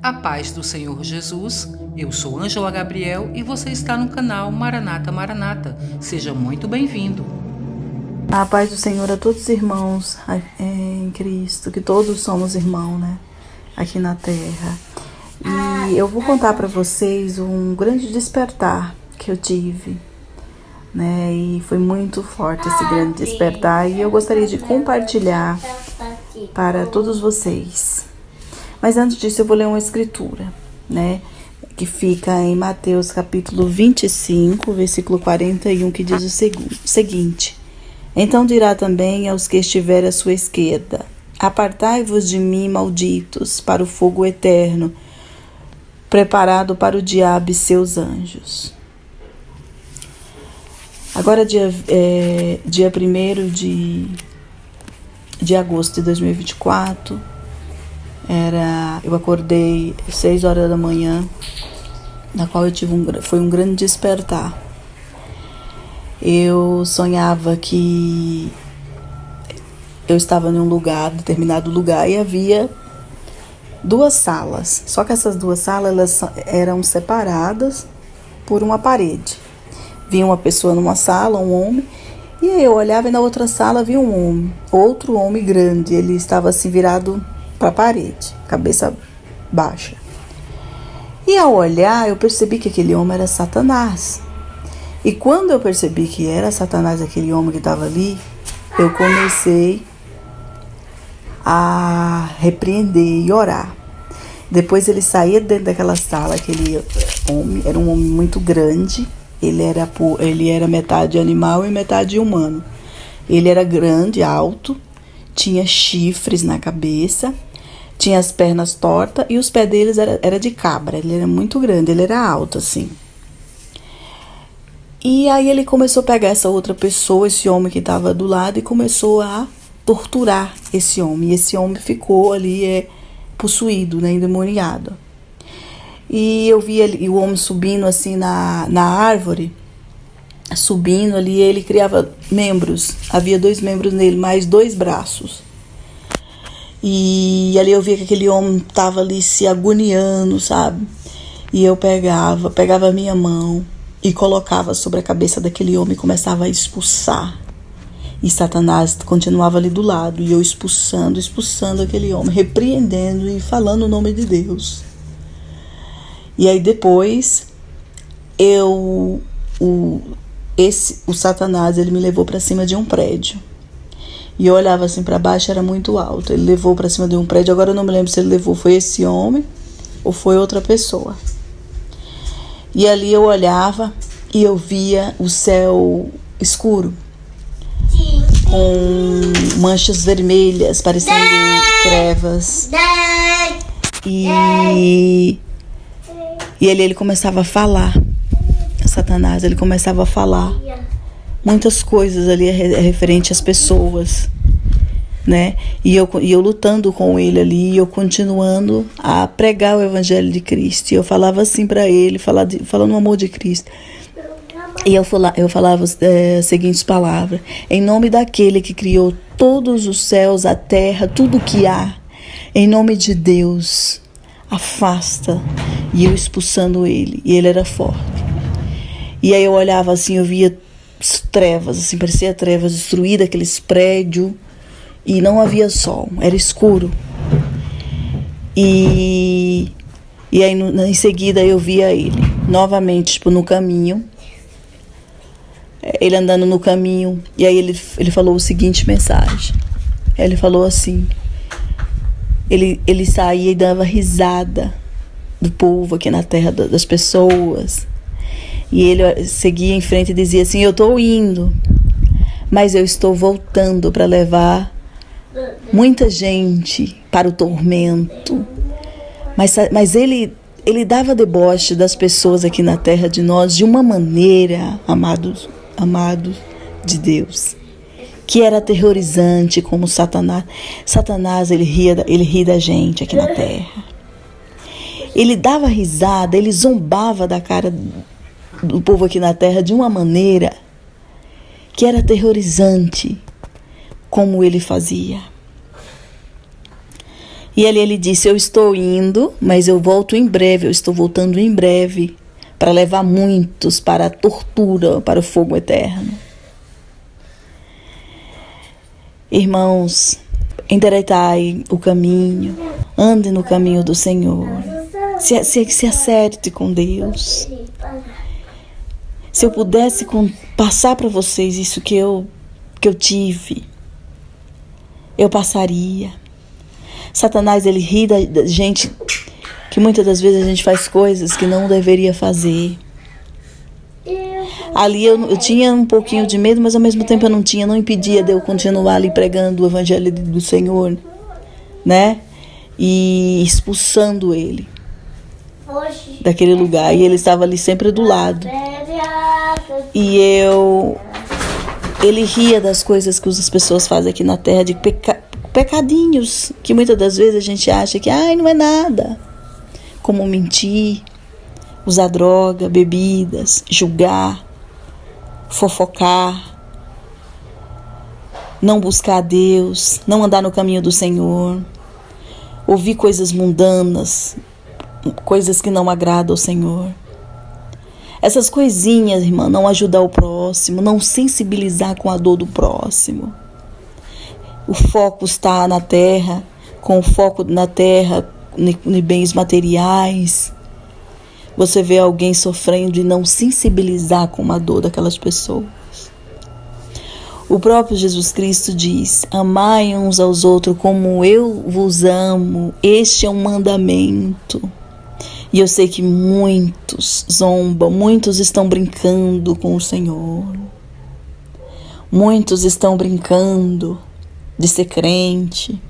A paz do Senhor Jesus, eu sou Ângela Gabriel e você está no canal Maranata Maranata. Seja muito bem-vindo. A paz do Senhor a todos os irmãos em Cristo, que todos somos irmãos, né? Aqui na Terra. E eu vou contar para vocês um grande despertar que eu tive, né? E foi muito forte esse grande despertar e eu gostaria de compartilhar para todos vocês. Mas antes disso eu vou ler uma escritura, né? Que fica em Mateus capítulo 25, versículo 41, que diz o seguinte: Então dirá também aos que estiverem à sua esquerda: Apartai-vos de mim, malditos, para o fogo eterno, preparado para o diabo e seus anjos. Agora, dia 1º de agosto de 2024, eu acordei às 6 horas da manhã, na qual foi um grande despertar. Eu sonhava que eu estava em um determinado lugar, e havia 2 salas. Só que essas 2 salas elas eram separadas por uma parede. Vinha uma pessoa numa sala, um homem, e aí eu olhava e na outra sala havia um homem, outro homem grande. Ele estava assim virado para a parede, cabeça baixa. E ao olhar, eu percebi que aquele homem era Satanás. E quando eu percebi que era Satanás, aquele homem que estava ali, eu comecei a repreender e orar. Depois ele saía dentro daquela sala, aquele homem, era um homem muito grande, ele era metade animal e metade humano. Ele era grande, alto, tinha chifres na cabeça, tinha as pernas tortas e os pés deles era de cabra. Ele era muito grande, ele era alto assim. E aí ele começou a pegar essa outra pessoa, esse homem que estava do lado, e começou a torturar esse homem. E esse homem ficou ali possuído, né, endemoniado. E eu vi o homem subindo assim na árvore, subindo ali, ele criava membros. Havia 2 membros nele, mais 2 braços. E ali eu via que aquele homem estava ali se agoniando, sabe? E eu pegava a minha mão e colocava sobre a cabeça daquele homem e começava a expulsar. E Satanás continuava ali do lado, e eu expulsando aquele homem, repreendendo e falando o nome de Deus. E aí depois, o Satanás, ele me levou para cima de um prédio. E eu olhava assim para baixo, era muito alto. Ele levou para cima de um prédio, agora eu não me lembro se ele foi esse homem ou foi outra pessoa. E ali eu olhava e eu via o céu escuro, com manchas vermelhas, parecendo trevas. E ele começava a falar, Satanás, ele começava a falar muitas coisas ali referente às pessoas, né? E eu lutando com ele ali, e eu continuando a pregar o evangelho de Cristo. E eu falava assim para ele, falando o amor de Cristo. E eu falava as seguintes palavras: em nome daquele que criou todos os céus, a terra, tudo que há, em nome de Deus, afasta. E eu expulsando ele, e ele era forte. E aí eu olhava assim, eu via trevas, assim, parecia trevas, destruídas, aqueles prédios, e não havia sol, era escuro. E aí em seguida eu via ele novamente, no caminho, ele andando no caminho, e aí ele falou o seguinte mensagem. Ele falou assim, ele saía e dava risada do povo aqui na terra, das pessoas. E ele seguia em frente e dizia assim: eu estou indo, mas eu estou voltando para levar muita gente para o tormento. Mas ele dava deboche das pessoas aqui na terra de nós de uma maneira, amados de Deus, que era aterrorizante, como Satanás. Satanás, ele ria da gente aqui na terra. Ele dava risada, ele zombava da cara do povo aqui na terra de uma maneira que era aterrorizante, como ele fazia. E ali ele disse: eu estou indo, mas eu volto em breve, eu estou voltando em breve para levar muitos para a tortura, para o fogo eterno. Irmãos, endireitai o caminho, ande no caminho do Senhor, se acerte com Deus. Se eu pudesse passar para vocês isso que eu tive, eu passaria. Satanás, ele ri da gente, que muitas das vezes a gente faz coisas que não deveria fazer. Ali eu tinha um pouquinho de medo, mas ao mesmo tempo eu não impedia de eu continuar ali pregando o evangelho do Senhor, né? E expulsando ele daquele lugar. E ele estava ali sempre do lado. E ele ria das coisas que as pessoas fazem aqui na terra, de pecadinhos, que muitas das vezes a gente acha que não é nada. Como mentir, usar droga, bebidas, julgar, fofocar, não buscar a Deus, não andar no caminho do Senhor, ouvir coisas mundanas, coisas que não agradam ao Senhor. Essas coisinhas, irmã, não ajudar o próximo, não sensibilizar com a dor do próximo. O foco está na terra, com o foco na terra, em bens materiais. Você vê alguém sofrendo e não sensibilizar com a dor daquelas pessoas. O próprio Jesus Cristo diz: amai uns aos outros como eu vos amo. Este é um mandamento. E eu sei que muitos zombam, muitos estão brincando com o Senhor. Muitos estão brincando de ser crente,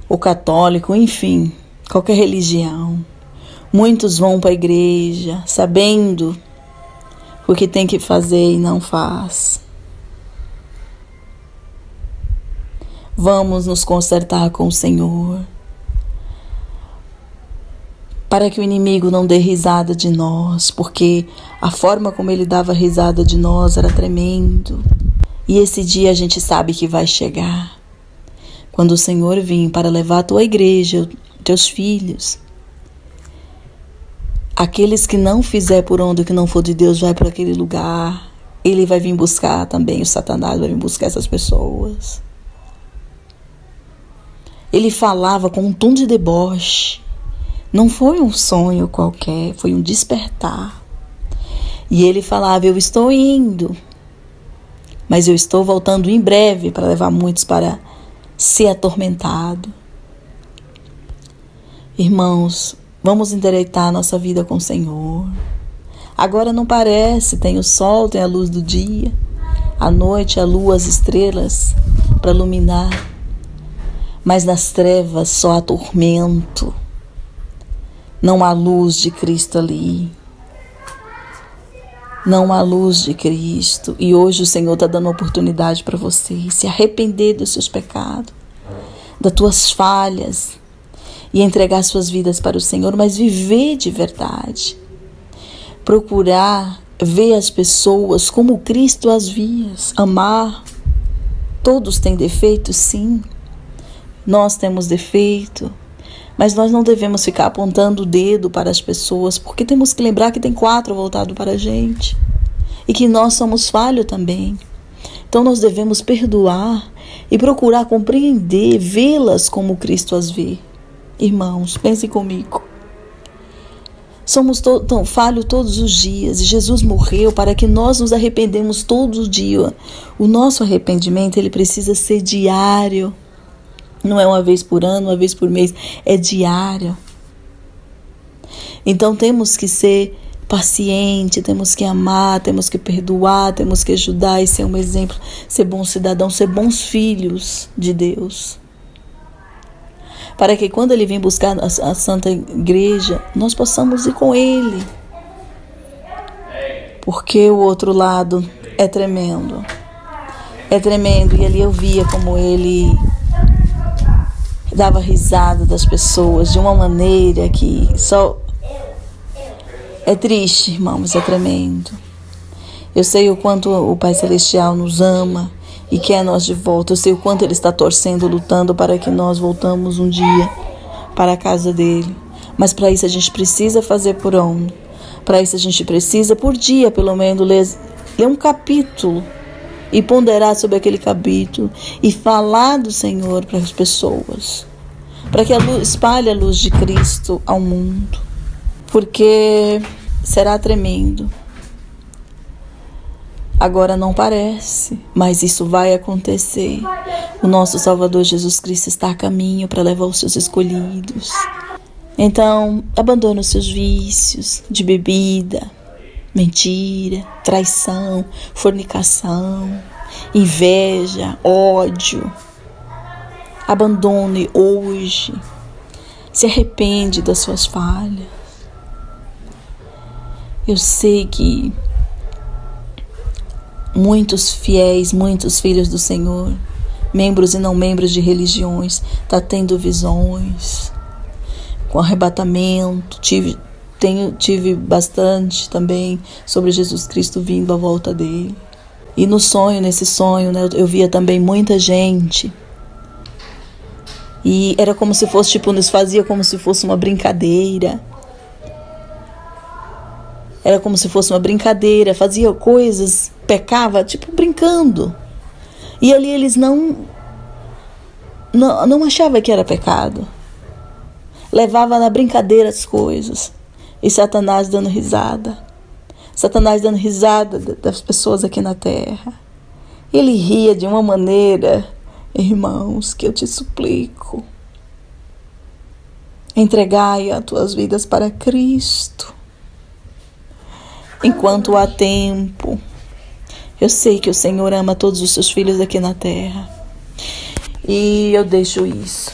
ou católico, enfim, qualquer religião. Muitos vão para a igreja sabendo o que tem que fazer e não faz. Vamos nos consertar com o Senhor, para que o inimigo não dê risada de nós, porque a forma como ele dava risada de nós era tremendo. E esse dia a gente sabe que vai chegar. Quando o Senhor vir para levar a tua igreja, teus filhos, aqueles que não fizer por onde que não for de Deus, vai para aquele lugar. Ele vai vir buscar também, o Satanás vai vir buscar essas pessoas. Ele falava com um tom de deboche. Não foi um sonho qualquer, foi um despertar. E ele falava: eu estou indo, mas eu estou voltando em breve para levar muitos para ser atormentado. Irmãos, vamos endireitar a nossa vida com o Senhor. Agora não parece, tem o sol, tem a luz do dia, à noite a lua, as estrelas para iluminar. Mas nas trevas só há tormento. Não há luz de Cristo ali. Não há luz de Cristo. E hoje o Senhor está dando uma oportunidade para você se arrepender dos seus pecados, das tuas falhas, e entregar suas vidas para o Senhor, mas viver de verdade. Procurar ver as pessoas como Cristo as via. Amar. Todos têm defeitos, sim. Nós temos defeito. Mas nós não devemos ficar apontando o dedo para as pessoas, porque temos que lembrar que tem 4 voltados para a gente. E que nós somos falhos também. Então nós devemos perdoar e procurar compreender, vê-las como Cristo as vê. Irmãos, pensem comigo. Somos tão falhos todos os dias. E Jesus morreu para que nós nos arrependemos todos os dias. O nosso arrependimento, ele precisa ser diário. Não é uma vez por ano, uma vez por mês, é diário. Então temos que ser pacientes, temos que amar, temos que perdoar, temos que ajudar e ser um exemplo, ser bons cidadãos, ser bons filhos de Deus. Para que quando Ele vem buscar a Santa Igreja, nós possamos ir com Ele. Porque o outro lado é tremendo. É tremendo. E ali eu via como Ele dava risada das pessoas de uma maneira que só... É triste, irmãos, é tremendo. Eu sei o quanto o Pai Celestial nos ama e quer nós de volta. Eu sei o quanto Ele está torcendo, lutando para que nós voltamos um dia para a casa dele. Mas para isso a gente precisa fazer por onde? Para isso a gente precisa, por dia pelo menos, ler um capítulo e ponderar sobre aquele capítulo e falar do Senhor para as pessoas, para que a luz espalhe a luz de Cristo ao mundo, porque será tremendo. Agora não parece, mas isso vai acontecer. O nosso Salvador Jesus Cristo está a caminho para levar os seus escolhidos. Então, abandone os seus vícios de bebida, mentira, traição, fornicação, inveja, ódio. Abandone hoje. Se arrepende das suas falhas. Eu sei que muitos fiéis, muitos filhos do Senhor, membros e não membros de religiões, estão tendo visões com arrebatamento. Tive bastante também sobre Jesus Cristo vindo à volta dele. E nesse sonho, né, eu via também muita gente. E era como se fosse, nos fazia como se fosse uma brincadeira. Era como se fosse uma brincadeira, fazia coisas, pecava, brincando. E ali eles não achavam que era pecado. Levava na brincadeira as coisas. E Satanás dando risada. Satanás dando risada das pessoas aqui na terra. Ele ria de uma maneira, irmãos, que eu te suplico. Entregai as tuas vidas para Cristo. Enquanto há tempo. Eu sei que o Senhor ama todos os seus filhos aqui na terra. E eu deixo isso.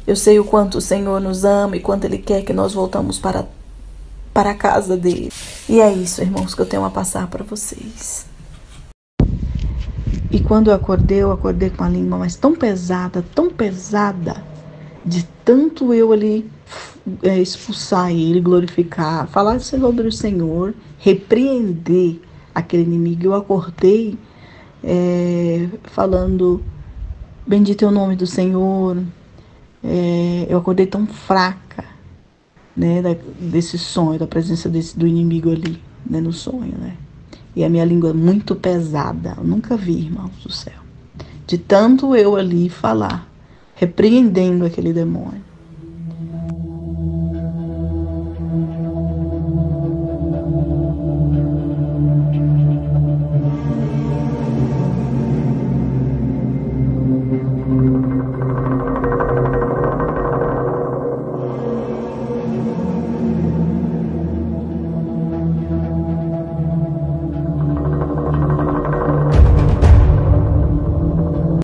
Eu sei o quanto o Senhor nos ama e quanto Ele quer que nós voltamos para a casa dele. E é isso, irmãos, que eu tenho a passar para vocês. E quando eu acordei com a língua mas tão pesada, de tanto eu ali expulsar ele, glorificar, falar sobre o Senhor, repreender aquele inimigo. Eu acordei falando, bendito é o nome do Senhor. Eu acordei tão fraca, né, desse sonho, da presença do inimigo ali, né, no sonho, né? E a minha língua é muito pesada. Eu nunca vi, irmãos do céu, de tanto eu ali falar, repreendendo aquele demônio.